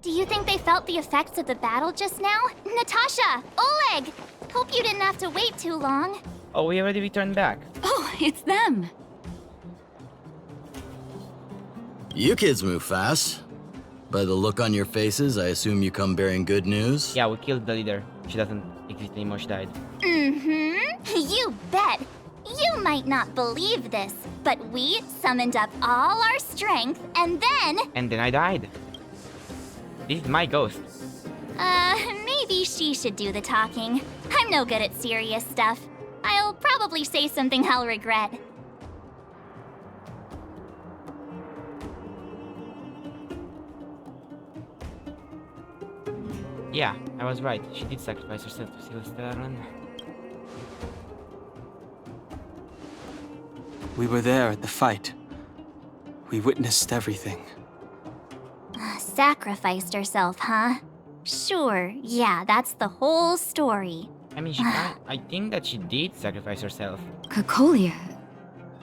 Do you think they felt the effects of the battle just now? Natasha! Oleg! Hope you didn't have to wait too long. Oh, we already returned back. Oh, it's them. You kids move fast. By the look on your faces, I assume you come bearing good news? Yeah, we killed the leader. She doesn't exist anymore, she died. You bet. You might not believe this, but we summoned up all our strength and then... And then I died. This is my ghost. Maybe she should do the talking. I'm no good at serious stuff. I'll probably say something I'll regret. Yeah, I was right. She did sacrifice herself to seal Stellaron. We were there at the fight. We witnessed everything. Sacrificed herself, huh? Sure, yeah, that's the whole story. I mean, I think that she did sacrifice herself. Kokolia.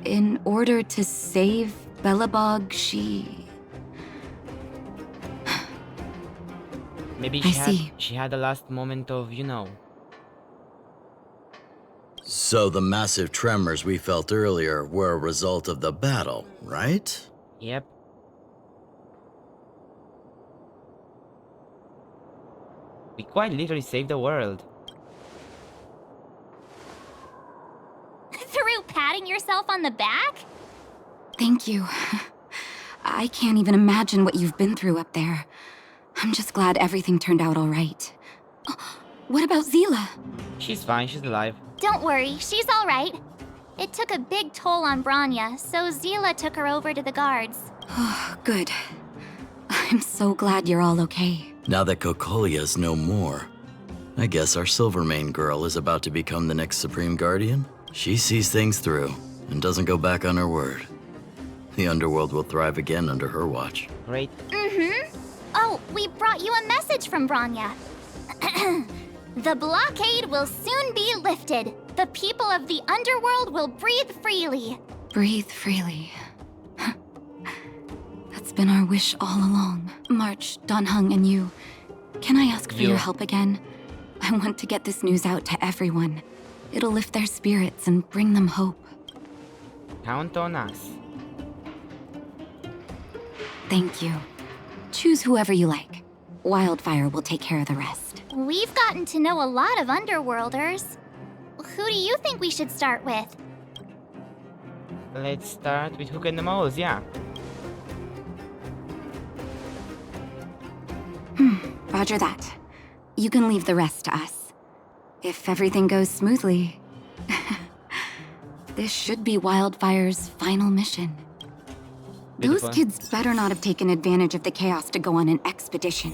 In order to save Belobog, she... Maybe I see. she had a last moment of, you know. So the massive tremors we felt earlier were a result of the battle, right? Yep. We quite literally saved the world. Through patting yourself on the back? Thank you. I can't even imagine what you've been through up there. I'm just glad everything turned out all right. What about Zila? She's fine, she's alive. Don't worry, she's all right. It took a big toll on Branya, so Zila took her over to the guards. Oh, good. I'm so glad you're all okay. Now that Kokolia's no more, I guess our Silvermane girl is about to become the next Supreme Guardian? She sees things through and doesn't go back on her word. The underworld will thrive again under her watch. Great. Oh, we brought you a message from Branya. The blockade will soon be lifted. The people of the underworld will breathe freely. Breathe freely. That's been our wish all along. March, Donhung, and you. Can I ask for You. your help again? I want to get this news out to everyone. It'll lift their spirits and bring them hope. Count on us. Thank you. Choose whoever you like. Wildfire will take care of the rest. We've gotten to know a lot of underworlders. Who do you think we should start with? Let's start with Hook and the Moles, yeah. Roger that. You can leave the rest to us. If everything goes smoothly, this should be Wildfire's final mission. Beautiful. Those kids better not have taken advantage of the chaos to go on an expedition.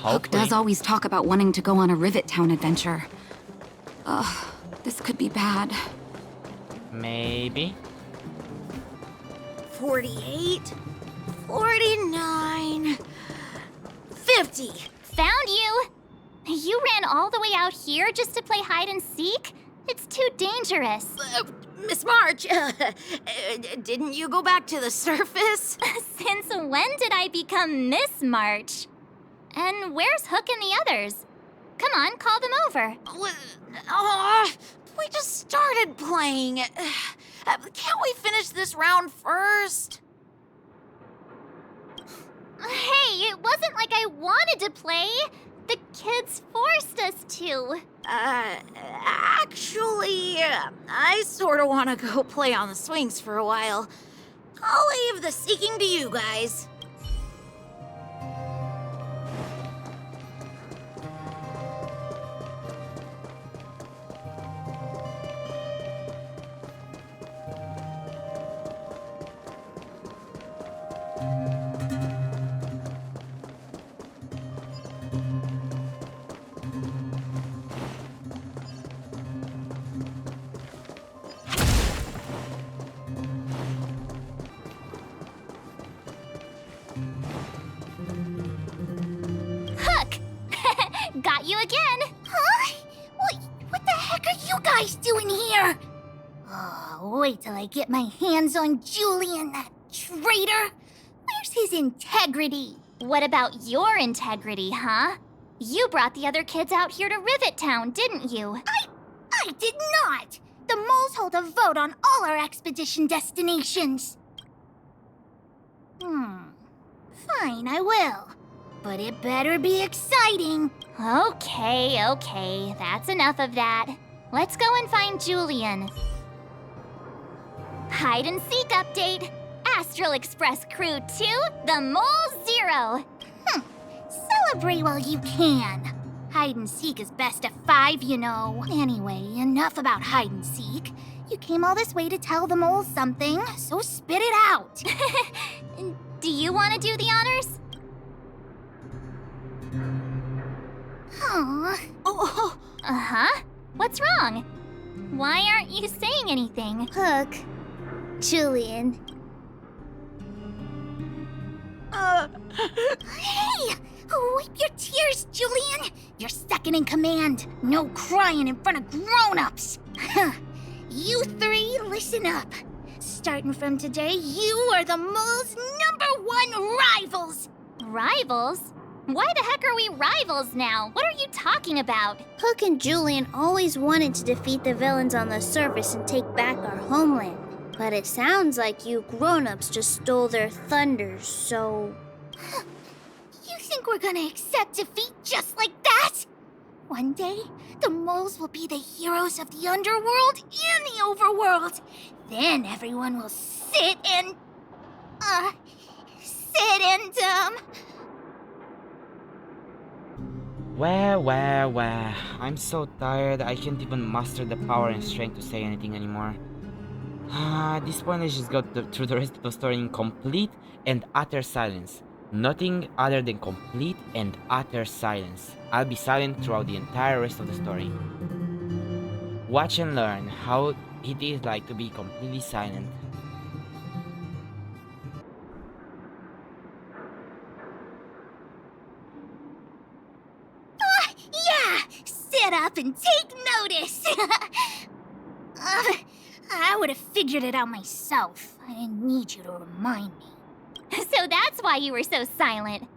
Hook Hopefully. does always talk about wanting to go on a Rivet Town adventure. Ugh, this could be bad. Maybe. 48, 49, 50. Found you! You ran all the way out here just to play hide and seek? It's too dangerous. Miss March, didn't you go back to the surface? Since when did I become Miss March? And where's Hook and the others? Come on, call them over. We just started playing. Can't we finish this round first? Hey, it wasn't like I wanted to play. The kids forced us to. Actually, I sort of want to go play on the swings for a while. I'll leave the seeking to you guys. Hook! Got you again. Huh? What the heck are you guys doing here? Oh, wait till I get my hands on Julian, that traitor. Where's his integrity? What about your integrity, huh? You brought the other kids out here to Rivet Town, didn't you? I did not! The moles hold a vote on all our expedition destinations. Fine, I will. But it better be exciting. Okay, that's enough of that. Let's go and find Julian. Hide and seek update. Astral Express Crew 2, the Mole 0. Celebrate while you can. Hide and seek is best of 5, you know. Anyway, enough about hide and seek. You came all this way to tell the moles something, so spit it out. Do you want to do the honors? Aw. Oh, Uh-huh. What's wrong? Why aren't you saying anything? Hook. Julian. Hey! Wipe your tears, Julian! You're second in command. No crying in front of grown-ups. You three, listen up. Starting from today, you are the mole's #1 rivals! Rivals? Why the heck are we rivals now? What are you talking about? Hook and Julian always wanted to defeat the villains on the surface and take back our homeland. But it sounds like you grown-ups just stole their thunders, so... You think we're gonna accept defeat just like that? One day, the moles will be the heroes of the underworld and the overworld. Then everyone will sit and... Well. I'm so tired, I can't even muster the power and strength to say anything anymore. At this point, let's just go through the rest of the story in complete and utter silence. Nothing other than complete and utter silence. I'll be silent throughout the entire rest of the story. Watch and learn how it is like to be completely silent. Yeah! Sit up and take notice! I would have figured it out myself. I didn't need you to remind me. So that's why you were so silent.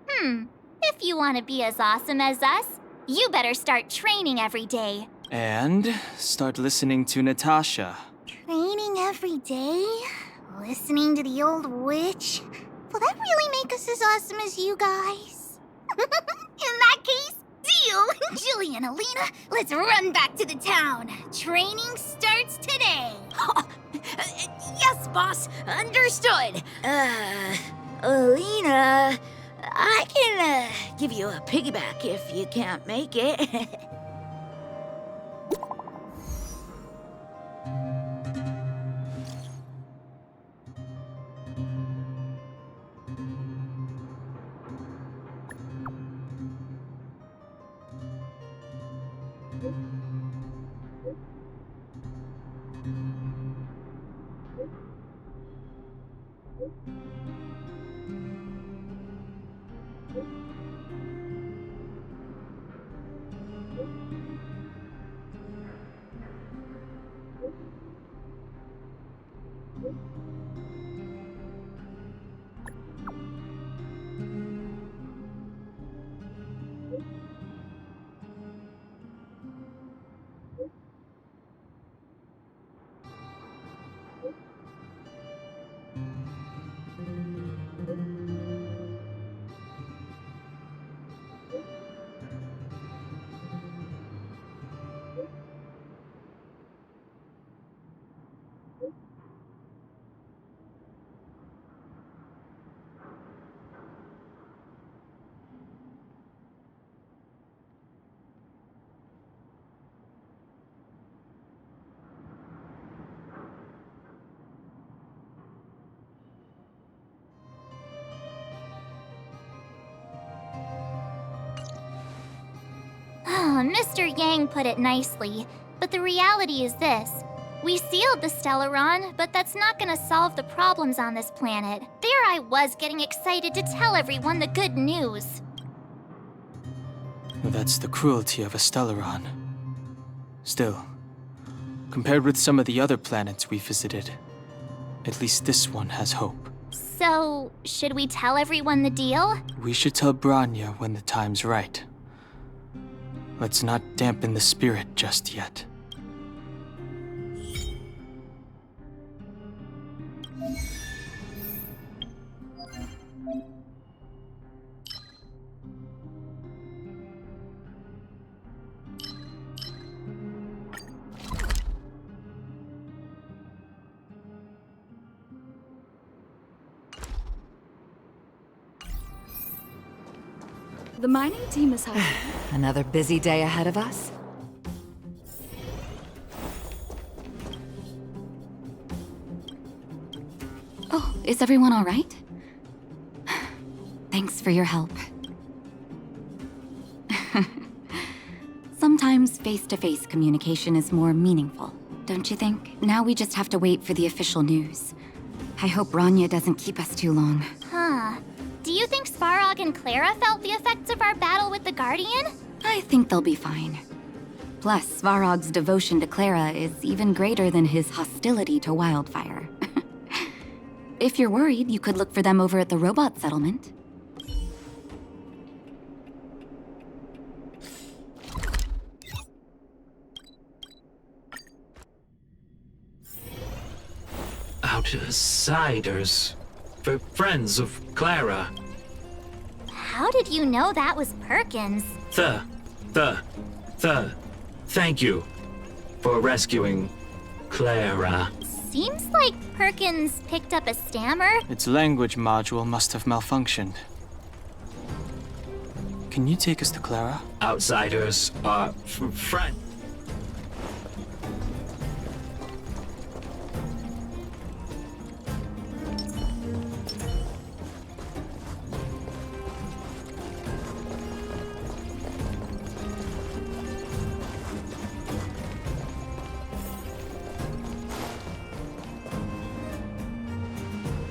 If you want to be as awesome as us, you better start training every day. And start listening to Natasha. Training every day? Listening to the old witch? Will that really make us as awesome as you guys? In that case, deal! Julian, Alina, let's run back to the town. Training starts today. yes, boss. Understood. Alina, I can give you a piggyback if you can't make it. Mr. Yang put it nicely, but the reality is this. We sealed the Stellaron, but that's not gonna solve the problems on this planet. There I was getting excited to tell everyone the good news. That's the cruelty of a Stellaron. Still, compared with some of the other planets we visited, at least this one has hope. So, should we tell everyone the deal? We should tell Branya when the time's right. Let's not dampen the spirit just yet. The mining team is helping. Another busy day ahead of us. Oh, is everyone all right? Thanks for your help. Sometimes face-to-face communication is more meaningful, don't you think? Now we just have to wait for the official news. I hope Rania doesn't keep us too long. Huh. Do you think Svarog and Clara felt the effects of our battle with the Guardian? I think they'll be fine. Plus, Svarog's devotion to Clara is even greater than his hostility to Wildfire. If you're worried, you could look for them over at the robot settlement. Outsiders. For friends of Clara. How did you know that was Perkins? Thank you for rescuing Clara. Seems like Perkins picked up a stammer. Its language module must have malfunctioned. Can you take us to Clara? Outsiders are friends.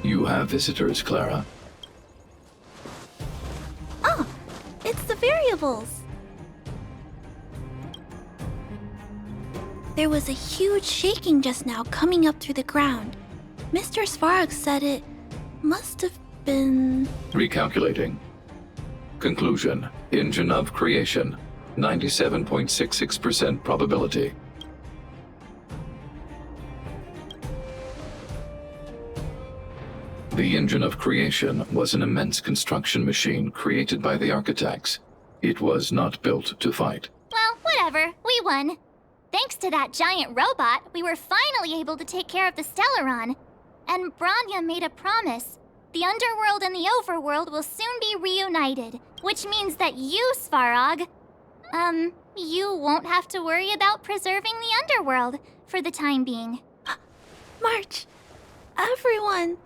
You have visitors, Clara. Oh, it's the variables. There was a huge shaking just now coming up through the ground. Mr. Svarog said it must have been... Recalculating. Conclusion. Engine of creation. 97.66% probability. The engine of creation was an immense construction machine created by the architects. It was not built to fight. Well, whatever. We won. Thanks to that giant robot, we were finally able to take care of the Stellaron. And Branya made a promise. The underworld and the overworld will soon be reunited, which means that you, Svarog, you won't have to worry about preserving the underworld for the time being. March, everyone,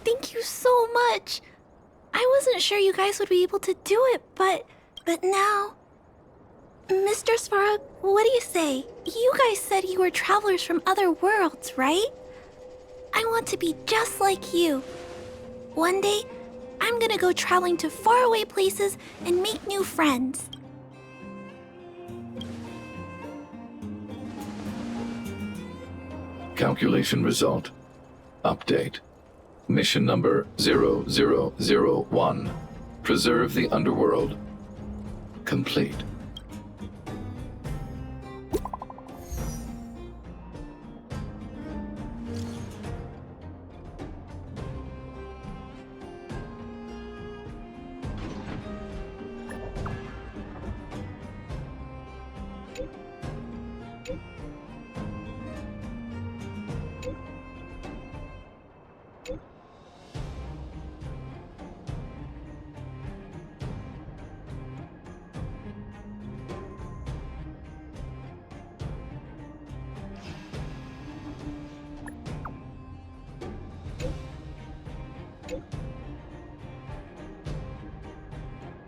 thank you so much. I wasn't sure you guys would be able to do it, but now... Mr. Svarog, what do you say? You guys said you were travelers from other worlds, right? I want to be just like you. One day, I'm gonna go traveling to faraway places and make new friends. Calculation result. Update. Mission number 0001. Preserve the underworld. Complete.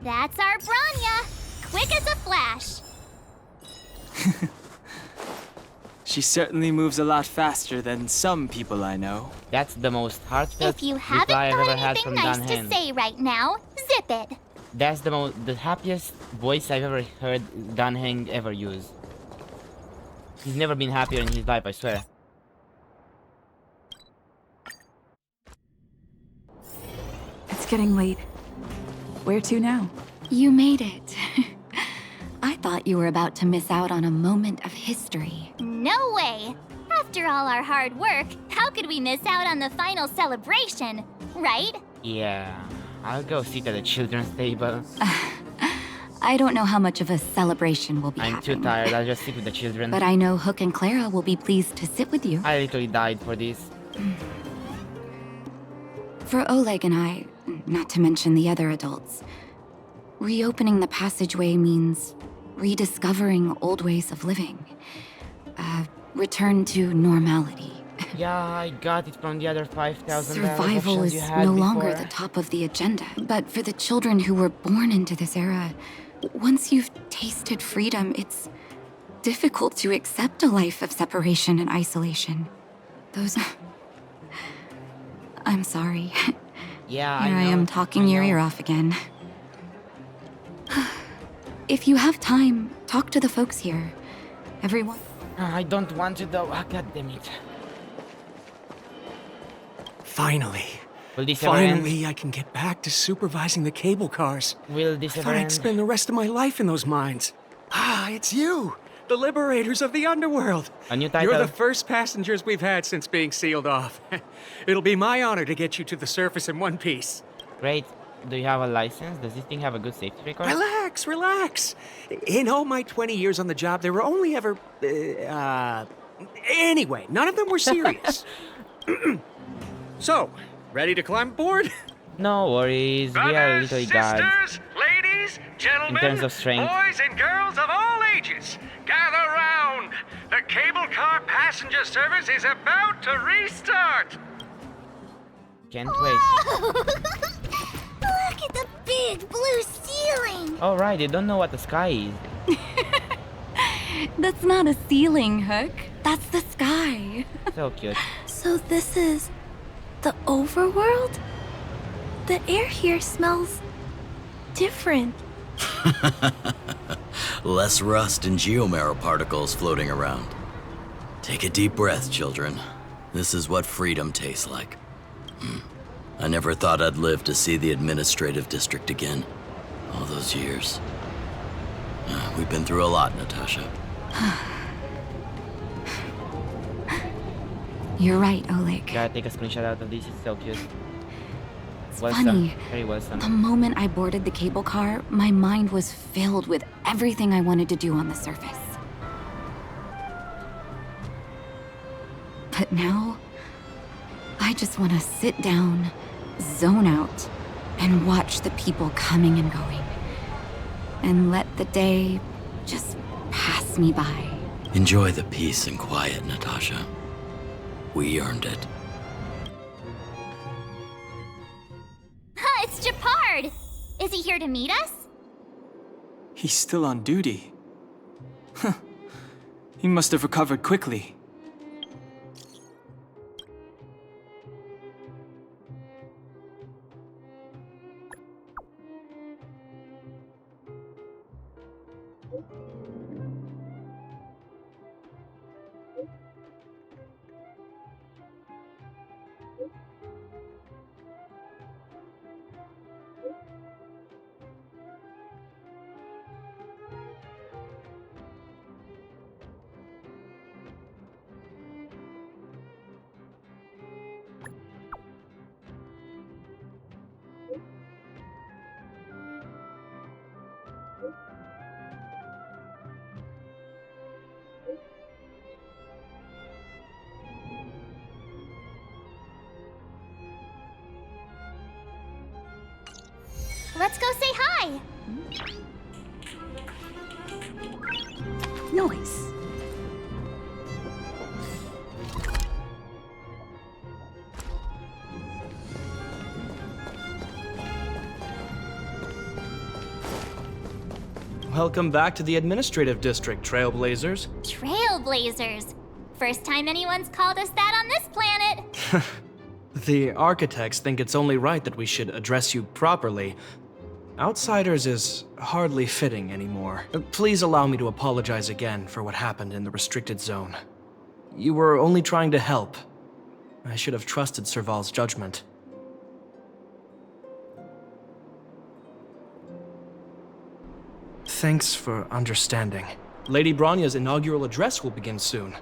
That's our Branya! Quick as a flash! She certainly moves a lot faster than some people I know. That's the most heartfelt If you haven't reply I've got ever had anything from nice Dan to Hen. say right now, zip it! That's the happiest voice I've ever heard Dan Heng ever use. He's never been happier in his life, I swear. getting late. Where to now? You made it. I thought you were about to miss out on a moment of history. No way! After all our hard work, how could we miss out on the final celebration, right? Yeah, I'll go sit at the children's table. I don't know how much of a celebration will be I'm happening. too tired, I'll just sit with the children. But I know Hook and Clara will be pleased to sit with you. I literally died for this. For Oleg and I, not to mention the other adults, reopening the passageway means rediscovering old ways of living. Return to normality. Yeah, I got it from the other 5,000 Survival options is you had no longer before. the top of the agenda. But for the children who were born into this era, once you've tasted freedom, it's difficult to accept a life of separation and isolation. Those... I'm sorry. Yeah, Here I know. am talking your know. ear off again. If you have time, talk to the folks here. Everyone... I don't want to though. Ah, God damn it. Finally. Will this ever end? Finally, I can get back to supervising the cable cars. Will this I ever thought I'd end? spend the rest of my life in those mines. Ah, it's you! The liberators of the underworld! A new title. You're the first passengers we've had since being sealed off. It'll be my honor to get you to the surface in one piece. Great. Do you have a license? Does this thing have a good safety record? Relax, relax. In all my 20 years on the job, there were only ever... Anyway, none of them were serious. So, ready to climb aboard? No worries. We are literally gods. sisters, ladies, gentlemen, In terms of strength. boys and girls of all ages, gather round. The cable car passenger service is about to restart. Can't wait. Look at the big blue ceiling! Oh right, they don't know what the sky is. That's not a ceiling, Hook. That's the sky. So cute. So this is the overworld? The air here smells different. Less rust and geomarrow particles floating around. Take a deep breath, children. This is what freedom tastes like. I never thought I'd live to see the administrative district again. All those years. We've been through a lot, Natasha. You're right, Oleg. Gotta take a screenshot out of this. It's so cute. It's Well funny. done. Very well done. The moment I boarded the cable car, my mind was filled with everything I wanted to do on the surface. But now, I just want to sit down, zone out, and watch the people coming and going. And let the day just pass me by. Enjoy the peace and quiet, Natasha. We earned it. It's Japard! Is he here to meet us? He's still on duty. Huh. He must have recovered quickly. Let's go say hi! Noise. Welcome back to the administrative district, Trailblazers. Trailblazers! First time anyone's called us that on this planet! The architects think it's only right that we should address you properly. Outsiders is hardly fitting anymore. Please allow me to apologize again for what happened in the restricted zone. You were only trying to help. I should have trusted Serval's judgment. Thanks for understanding. Lady Bronya's inaugural address will begin soon.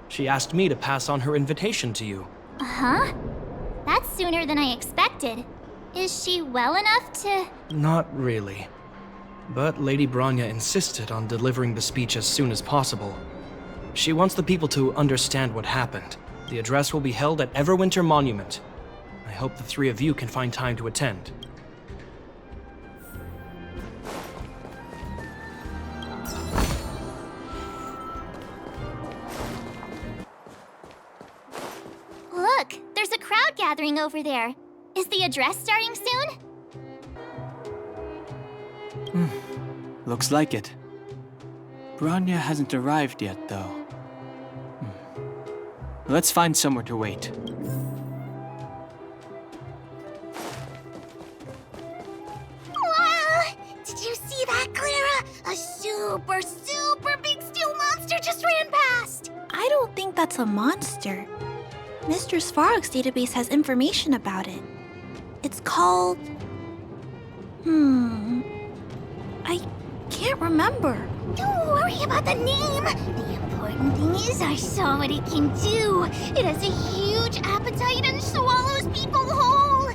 She asked me to pass on her invitation to you. Huh? That's sooner than I expected. Is she well enough to... Not really. But Lady Bronya insisted on delivering the speech as soon as possible. She wants the people to understand what happened. The address will be held at Everwinter Monument. I hope the three of you can find time to attend. Look, there's a crowd gathering over there. Is the address starting soon? Looks like it. Bronya hasn't arrived yet, though. Let's find somewhere to wait. Wow! Did you see that, Clara? A super, super big steel monster just ran past! I don't think that's a monster. Mr. Svarog's database has information about it. It's called... I can't remember. Don't worry about the name. The important thing is I saw what it can do. It has a huge appetite and swallows people whole.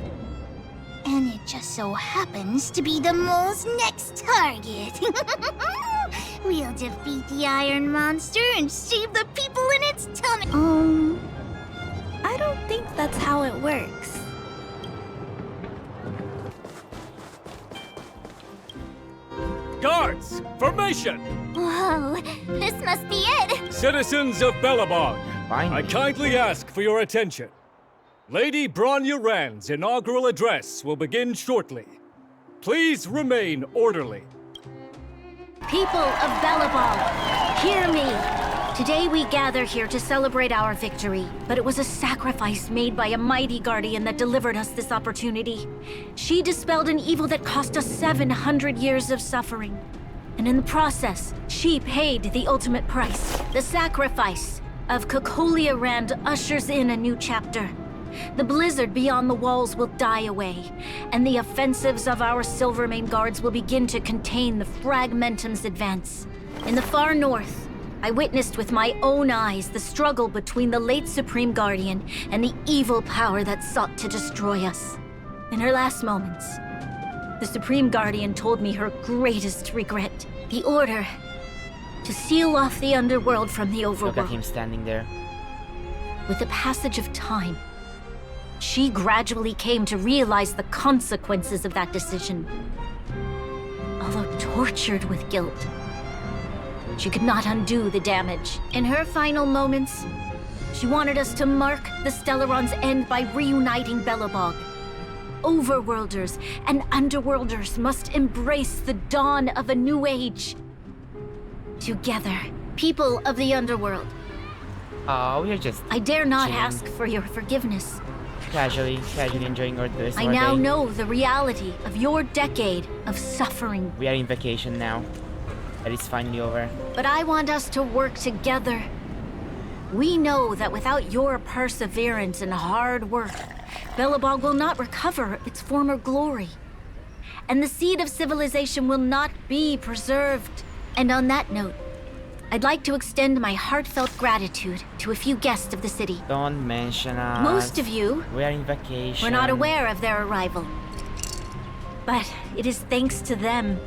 And it just so happens to be the mole's next target. We'll defeat the iron monster and save the people in its tummy. I don't think that's how it works. Guards, formation! Whoa, this must be it! Citizens of Belobog, Finally. I kindly ask for your attention. Lady Bronya Rand's inaugural address will begin shortly. Please remain orderly. People of Belobog, hear me! Today we gather here to celebrate our victory, but it was a sacrifice made by a mighty guardian that delivered us this opportunity. She dispelled an evil that cost us 700 years of suffering. And in the process, she paid the ultimate price. The sacrifice of Cocolia Rand ushers in a new chapter. The blizzard beyond the walls will die away, and the offensives of our Silvermane guards will begin to contain the Fragmentum's advance. In the far north, I witnessed with my own eyes the struggle between the late Supreme Guardian and the evil power that sought to destroy us. In her last moments, the Supreme Guardian told me her greatest regret, the order to seal off the underworld from the overworld. Look at him standing there. With the passage of time, she gradually came to realize the consequences of that decision. Although tortured with guilt, she could not undo the damage. In her final moments, she wanted us to mark the Stellaron's end by reuniting Belobog. Overworlders and Underworlders must embrace the dawn of a new age. Together, people of the Underworld. Oh, we're just... I dare not chilling. ask for your forgiveness. Casually enjoying our rest of I our now day. know the reality of your decade of suffering. We are in vacation now. That is finally over. But I want us to work together. We know that without your perseverance and hard work, Belobog will not recover its former glory. And the seed of civilization will not be preserved. And on that note, I'd like to extend my heartfelt gratitude to a few guests of the city. Don't mention us. Most of you We are in vacation. were not aware of their arrival. But it is thanks to them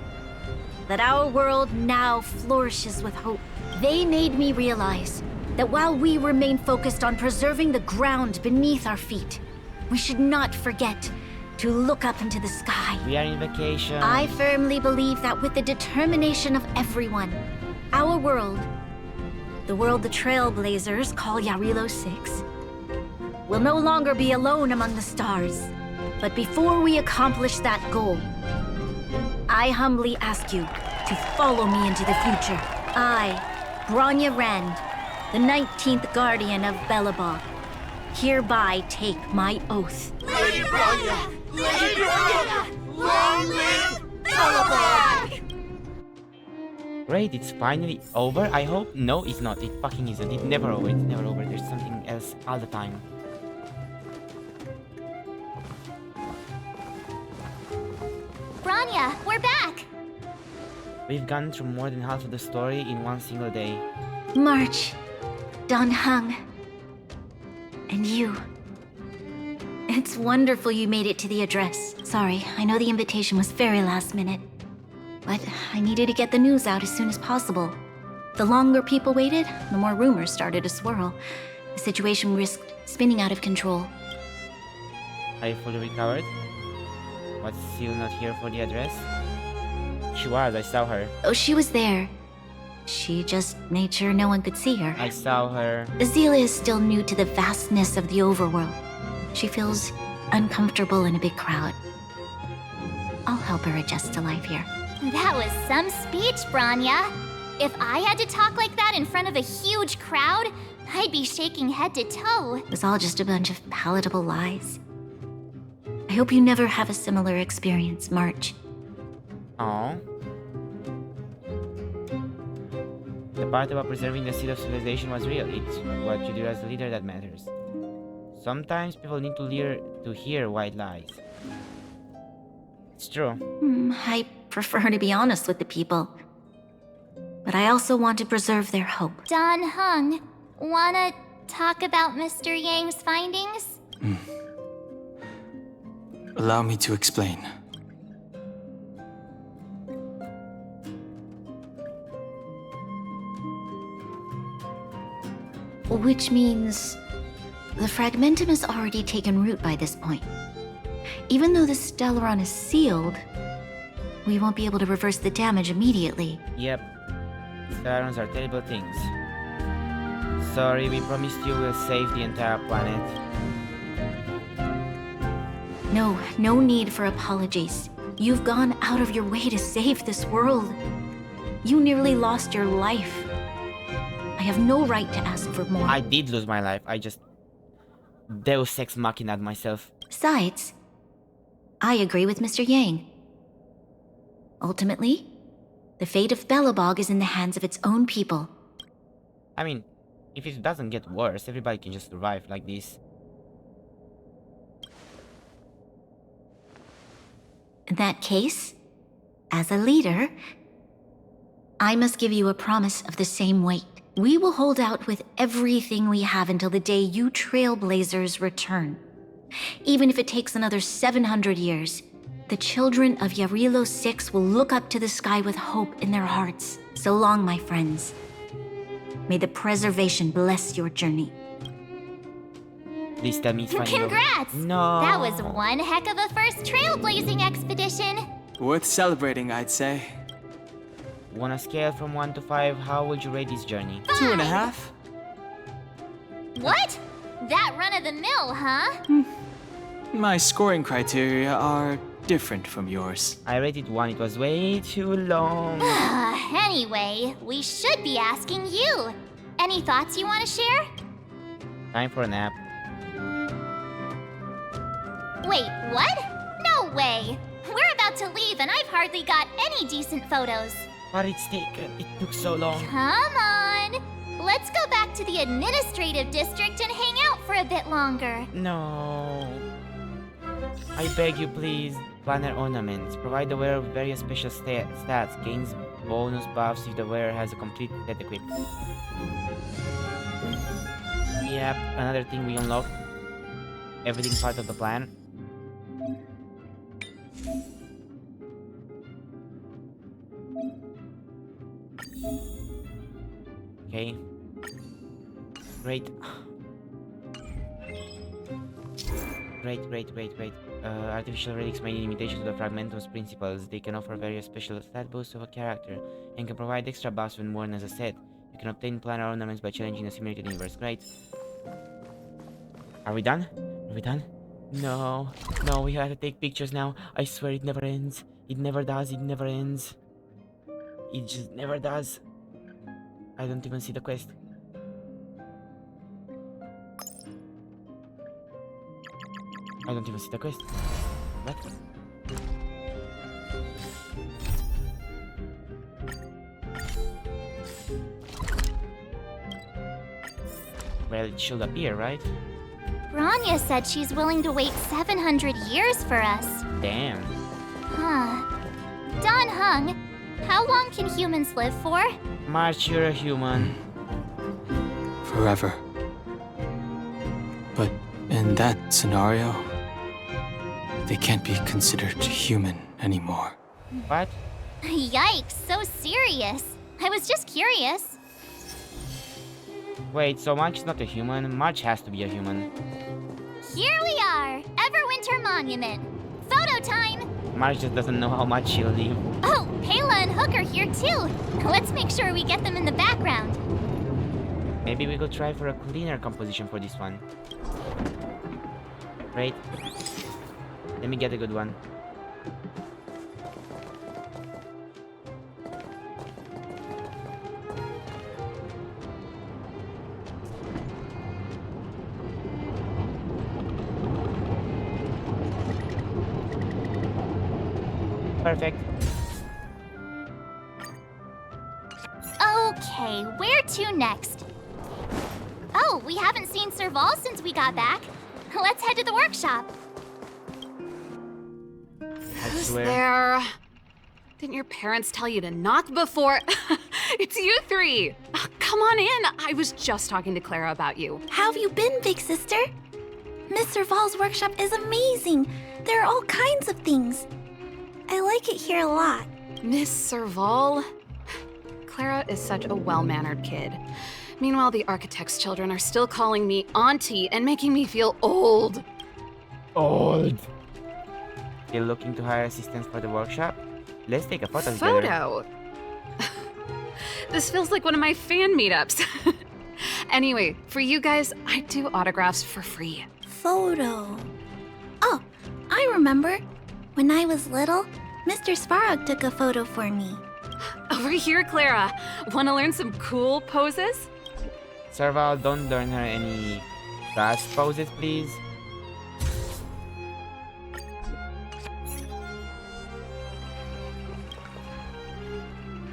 that our world now flourishes with hope. They made me realize that while we remain focused on preserving the ground beneath our feet, we should not forget to look up into the sky. We are in vacation. I firmly believe that with the determination of everyone, our world, the world the Trailblazers call Yarilo 6, will no longer be alone among the stars. But before we accomplish that goal, I humbly ask you to follow me into the future. I, Bronya Rand, the 19th Guardian of Belobog, hereby take my oath. Lady Bronya! Lady Bronya! Long live Belobog! Great, it's finally over, I hope? No, it's not. It fucking isn't. It's never over. It's never over. There's something else all the time. Bronya, we're back! We've gone through more than half of the story in one single day. March, Don Hung, and you. It's wonderful you made it to the address. Sorry, I know the invitation was very last minute, but I needed to get the news out as soon as possible. The longer people waited, the more rumors started to swirl. The situation risked spinning out of control. Are you fully recovered? Was still not here for the address? She was, I saw her. Oh, she was there. She just made sure no one could see her. I saw her. Azela is still new to the vastness of the overworld. She feels uncomfortable in a big crowd. I'll help her adjust to life here. That was some speech, Branya. If I had to talk like that in front of a huge crowd, I'd be shaking head to toe. It was all just a bunch of palatable lies. I hope you never have a similar experience, March. Oh. The part about preserving the seed of civilization was real. It's what you do as a leader that matters. Sometimes people need to hear white lies. It's true. I prefer to be honest with the people. But I also want to preserve their hope. Don Hung, wanna talk about Mr. Yang's findings? Allow me to explain. Which means the fragmentum has already taken root by this point. Even though the Stellaron is sealed, we won't be able to reverse the damage immediately. Yep. Stellarons are terrible things. Sorry, we promised you we'll save the entire planet. No need for apologies. You've gone out of your way to save this world. You nearly lost your life. I have no right to ask for more. I did lose my life. I just Deus Ex Machina myself. Besides, I agree with Mr. Yang. Ultimately, the fate of Belobog is in the hands of its own people. I mean, if it doesn't get worse, everybody can just survive like this. In that case, as a leader, I must give you a promise of the same weight. We will hold out with everything we have until the day you Trailblazers return. Even if it takes another 700 years, the children of Yarilo 6 will look up to the sky with hope in their hearts. So long, my friends. May the preservation bless your journey. Please tell me it's fine. Congrats! No. That was one heck of a first trailblazing expedition. Worth celebrating, I'd say. On a scale from 1 to 5, how would you rate this journey? 2.5. What? That run-of-the-mill, huh? My scoring criteria are different from yours. I rated 1, it was way too long. Anyway, we should be asking you. Any thoughts you want to share? Time for a nap. Wait, what? No way! We're about to leave and I've hardly got any decent photos. But it took so long. Come on! Let's go back to the administrative district and hang out for a bit longer. No. I beg you, please. Planner ornaments. Provide the wearer with various special stats. Gains bonus buffs if the wearer has a complete set equipped. Yep, another thing we unlocked. Everything part of the plan. Okay. Great. Great. Artificial relics made in imitation of the Fragmentum's principles. They can offer various special stat boosts of a character and can provide extra buffs when worn as a set. You can obtain planar ornaments by challenging the simulated universe. Great. Are we done? Are we done? No, we have to take pictures now. I swear it never ends. It never does, it never ends. It just never does. I don't even see the quest. I don't even see the quest. What? Well, it should appear, right? Branya said she's willing to wait 700 years for us. Damn. Huh. Don Hung, How long can humans live for? March, you're a human. Forever. But in that scenario, they can't be considered human anymore. What? Yikes, so serious. I was just curious. Wait, so March is not a human? March has to be a human. Here we are, Everwinter Monument. Photo time! March just doesn't know how much she'll leave. Oh, Pela and Hook are here too. Let's make sure we get them in the background. Maybe we could try for a cleaner composition for this one. Right? Let me get a good one. Perfect. Okay, where to next? Oh, we haven't seen Serval since we got back. Let's head to the workshop. Who's there? Didn't your parents tell you to knock before? It's you three! Come on in! I was just talking to Clara about you. How have you been, big sister? Miss Serval's workshop is amazing. There are all kinds of things. I like it here a lot. Miss Serval? Clara is such a well-mannered kid. Meanwhile, the architect's children are still calling me auntie and making me feel old. Old. Still looking to hire assistants for the workshop? Let's take a photo together. Photo? This feels like one of my fan meetups. Anyway, for you guys, I do autographs for free. Photo. Oh, I remember. When I was little, Mr. Svarog took a photo for me. Over here, Clara. Want to learn some cool poses? Serval, don't learn her any fast poses, please.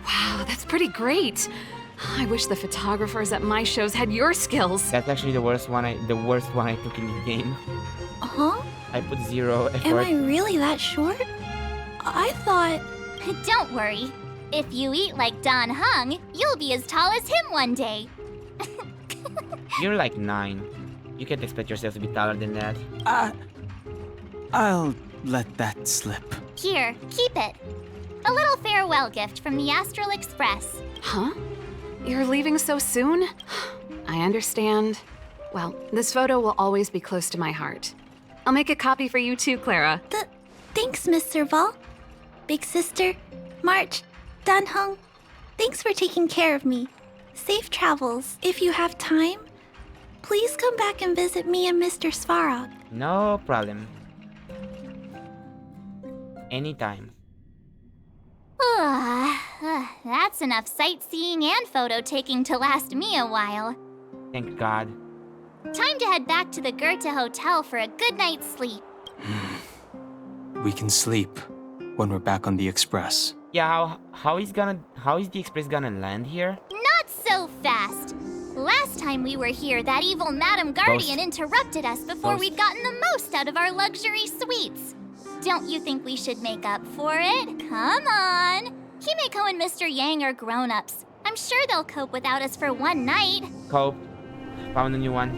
Wow, that's pretty great. I wish the photographers at my shows had your skills. That's actually the worst one I took in this game. Huh? I put 0 effort. Am I really that short? I thought... Don't worry. If you eat like Don Hung, you'll be as tall as him one day. You're like 9. You can't expect yourself to be taller than that. I'll let that slip. Here, keep it. A little farewell gift from the Astral Express. Huh? You're leaving so soon? I understand. Well, this photo will always be close to my heart. I'll make a copy for you too, Clara. Thanks, Miss Serval. Big sister, March, Dan Hung, thanks for taking care of me. Safe travels. If you have time, please come back and visit me and Mr. Svarog. No problem. Anytime. That's enough sightseeing and photo taking to last me a while. Thank God. Time to head back to the Goethe Hotel for a good night's sleep. We can sleep when we're back on the Express. Yeah, how is the Express gonna land here? Not so fast. Last time we were here, that evil Madam Guardian interrupted us before we'd gotten the most out of our luxury suites. Don't you think we should make up for it? Come on. Himeko and Mr. Yang are grown-ups. I'm sure they'll cope without us for one night. Cope. Found a new one.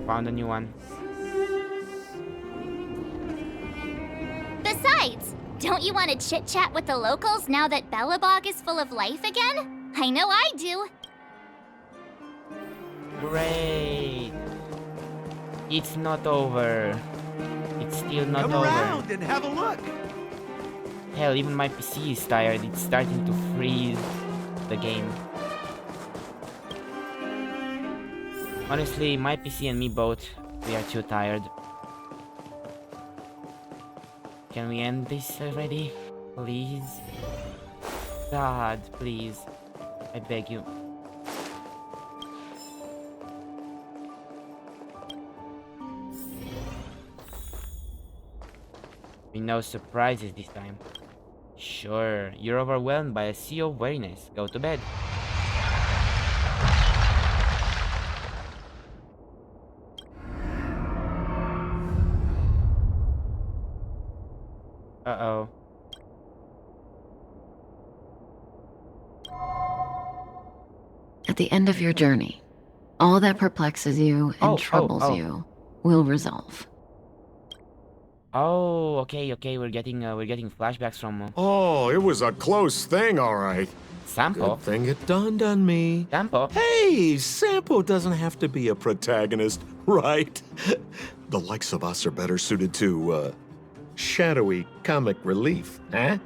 Found a new one. Besides, don't you want to chit-chat with the locals now that Belobog is full of life again? I know I do. Great. It's not over. It's still not over. Come around and have a look. Hell, even my PC is tired. It's starting to freeze the game. Honestly, my PC and me both, we are too tired. Can we end this already? Please? God, please. I beg you. No surprises this time. Sure, you're overwhelmed by a sea of weariness. Go to bed. Uh-oh. At the end of your journey, all that perplexes you and troubles you will resolve. Oh, okay. We're getting flashbacks from. Oh, it was a close thing, all right. Sampo. Good thing it dawned on me. Sampo. Hey, Sampo doesn't have to be a protagonist, right? The likes of us are better suited to, shadowy comic relief, huh?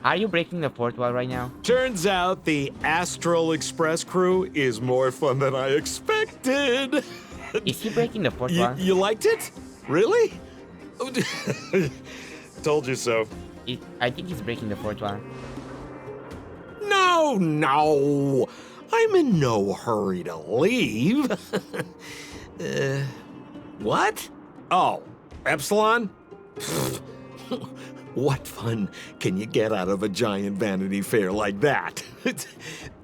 Are you breaking the fourth wall right now? Turns out the Astral Express crew is more fun than I expected. Is he breaking the fourth wall? You liked it? Really? Told you so. I think he's breaking the fourth wall. No. I'm in no hurry to leave. What? Oh, Epsilon? What fun can you get out of a giant Vanity Fair like that?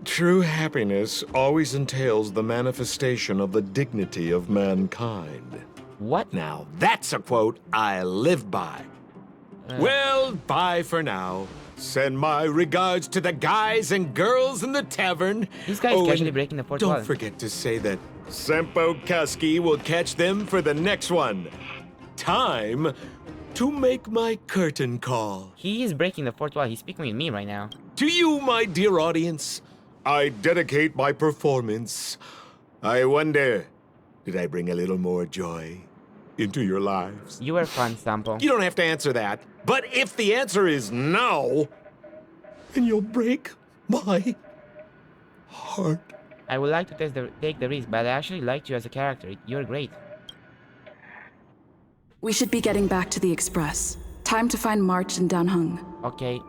True happiness always entails the manifestation of the dignity of mankind. What? Now, that's a quote I live by. Well, bye for now. Send my regards to the guys and girls in the tavern. This guy is casually breaking the fourth wall. Don't forget to say that Sempo Kuski will catch them for the next one. Time to make my curtain call. He is breaking the fourth wall. He's speaking with me right now. To you, my dear audience, I dedicate my performance. I wonder, did I bring a little more joy into your lives? You were fun, Sampo. You don't have to answer that. But if the answer is no, then you'll break my heart. I would like to take the risk, but I actually liked you as a character. You're great. We should be getting back to the Express. Time to find March and Danhung. Okay.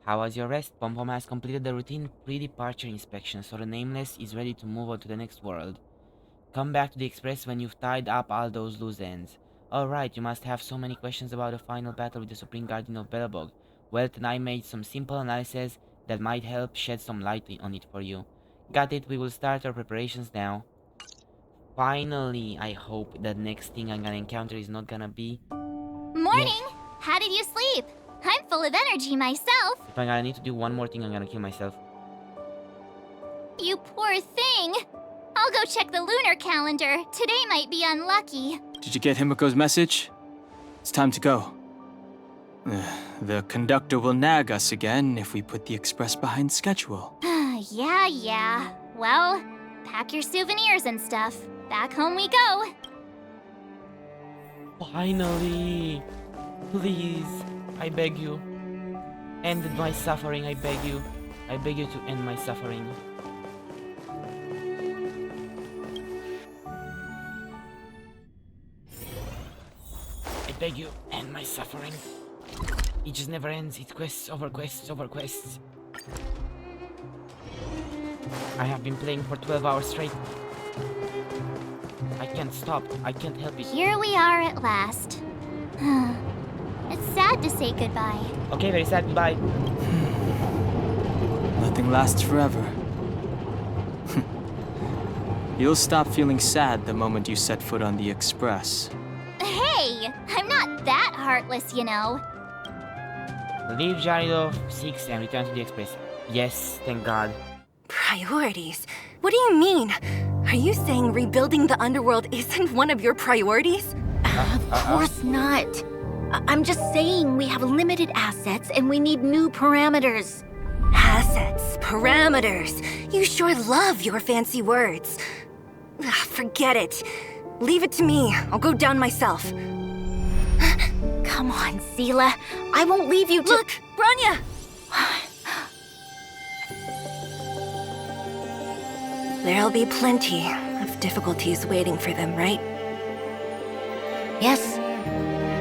How was your rest? Pom-Pom has completed the routine pre-departure inspection, so the Nameless is ready to move on to the next world. Come back to the Express when you've tied up all those loose ends. Alright, you must have so many questions about the final battle with the Supreme Guardian of Belobog. Well, then I made some simple analysis that might help shed some light on it for you. Got it, we will start our preparations now. Finally, I hope that next thing I'm gonna encounter is not gonna be... Morning! How did you sleep? I'm full of energy myself. If I'm gonna need to do one more thing, I'm gonna kill myself. You poor thing. I'll go check the lunar calendar. Today might be unlucky. Did you get Himiko's message? It's time to go. The conductor will nag us again if we put the express behind schedule. Yeah. Well, pack your souvenirs and stuff. Back home we go. Finally! Please, I beg you. End my suffering, I beg you. I beg you to end my suffering. I beg you, end my suffering. It just never ends. It's quests over quests over quests. I have been playing for 12 hours straight. I can't stop. I can't help it. Here we are at last. It's sad to say goodbye. Okay, very sad goodbye. Nothing lasts forever. You'll stop feeling sad the moment you set foot on the express. Hey, I'm not that heartless, you know. Leave Jaredov 6 and return to the express. Yes, thank God. Priorities? What do you mean? Are you saying rebuilding the underworld isn't one of your priorities? Of course not. I'm just saying we have limited assets and we need new parameters. Assets, parameters. You sure love your fancy words. Forget it. Leave it to me. I'll go down myself. Come on, Seela. I won't leave you to— Look, Branya! There'll be plenty of difficulties waiting for them, right? Yes.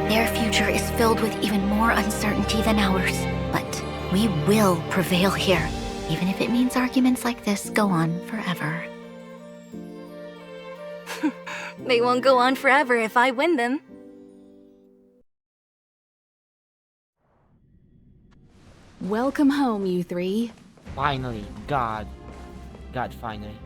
Their future is filled with even more uncertainty than ours. But we will prevail here, even if it means arguments like this go on forever. They won't go on forever if I win them. Welcome home, you three. Finally, God, finally.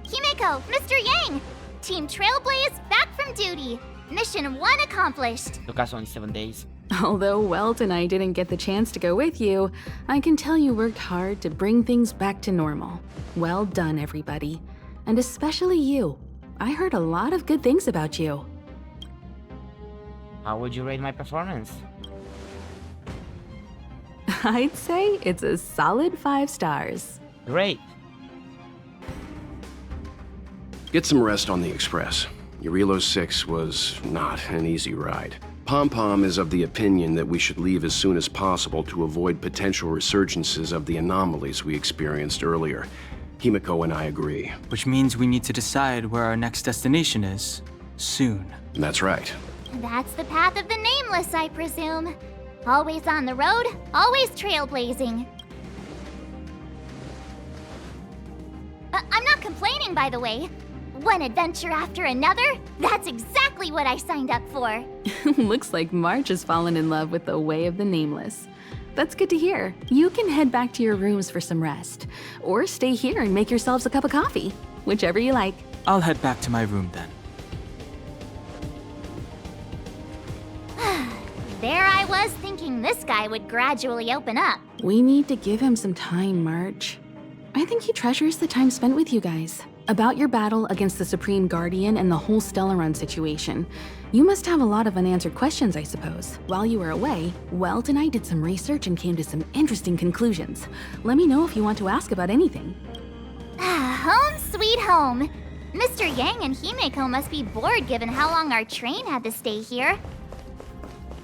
Himiko, Mr. Yang! Team Trailblaze back from duty. Mission 1 accomplished. Took us only 7 days. Although Welt and I didn't get the chance to go with you, I can tell you worked hard to bring things back to normal. Well done, everybody. And especially you. I heard a lot of good things about you. How would you rate my performance? I'd say it's a solid 5 stars. Great. Get some rest on the Express. Eurilo 6 was not an easy ride. Pom-Pom is of the opinion that we should leave as soon as possible to avoid potential resurgences of the anomalies we experienced earlier. Himiko and I agree. Which means we need to decide where our next destination is, soon. That's right. That's the path of the Nameless, I presume. Always on the road, always trailblazing. I'm not complaining, by the way. One adventure after another, that's exactly what I signed up for. Looks like March has fallen in love with the way of the Nameless. That's good to hear. You can head back to your rooms for some rest, or stay here and make yourselves a cup of coffee, whichever you like. I'll head back to my room then. There I was thinking this guy would gradually open up. We need to give him some time, March. I think he treasures the time spent with you guys. About your battle against the Supreme Guardian and the whole Stellaron situation. You must have a lot of unanswered questions, I suppose. While you were away, Welt and I did some research and came to some interesting conclusions. Let me know if you want to ask about anything. Home sweet home. Mr. Yang and Himeko must be bored given how long our train had to stay here.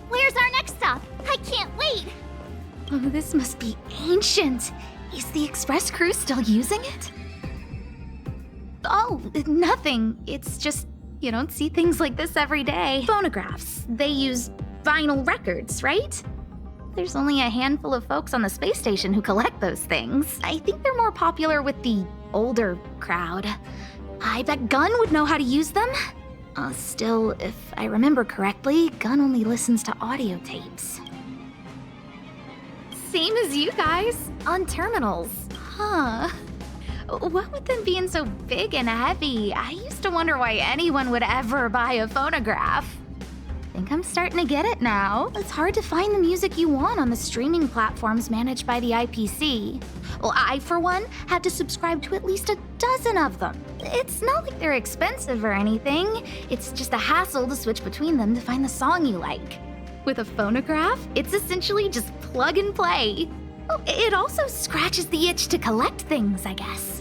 Where's our next stop? I can't wait! Oh, this must be ancient. Is the express crew still using it? Oh, nothing. It's just, you don't see things like this every day. Phonographs. They use vinyl records, right? There's only a handful of folks on the space station who collect those things. I think they're more popular with the older crowd. I bet Gun would know how to use them. Still, if I remember correctly, Gun only listens to audio tapes. Same as you guys, on terminals. Huh. What with them being so big and heavy, I used to wonder why anyone would ever buy a phonograph. Think I'm starting to get it now. It's hard to find the music you want on the streaming platforms managed by the IPC. Well, I, for one, had to subscribe to at least a dozen of them. It's not like they're expensive or anything. It's just a hassle to switch between them to find the song you like. With a phonograph, it's essentially just plug and play. It also scratches the itch to collect things, I guess.